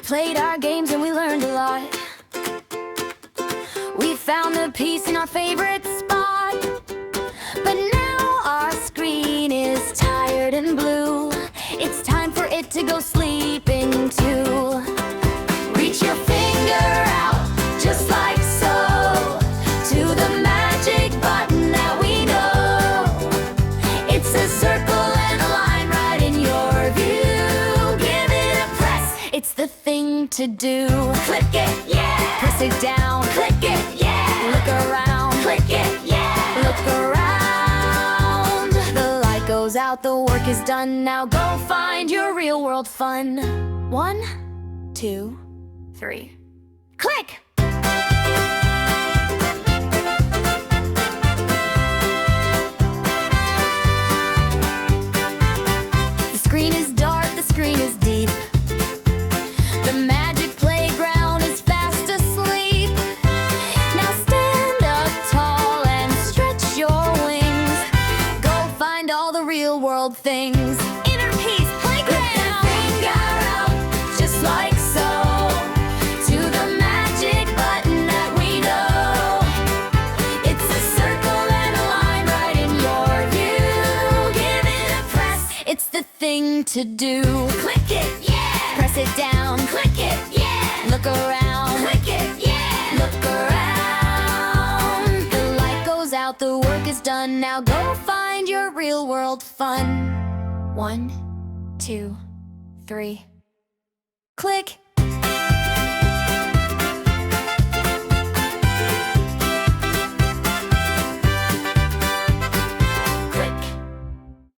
played our games and we learned a lot. We found the peace in our favorite spot. But now our screen is tired and blue. It's time for it to go sleeping too. Reach your finger out, just like so, to the magic button that we know. It's a circle and a line right in your view. Give it a press, it's the thing to do. Click it, yeah. Press it down. Click it, yeah. Look around. Click it, yeah. Look around. The light goes out, the work is done. Now go find your real world fun. 1, 2, 3. Click! The screen is dark, the screen is deep. The magic playground is fast asleep. Now stand up tall and stretch your wings. Go find all the real world things. Inner peace playground. Finger out, just like so, to the magic button that we know. It's a circle and a line right in your view. Give it a press, it's the thing to do. Click it, yeah. Press it down. Click it, yeah. Look around. Click it, yeah. Look around. The light goes out, the work is done. Now go find your real world fun. 1, 2, 3. Click!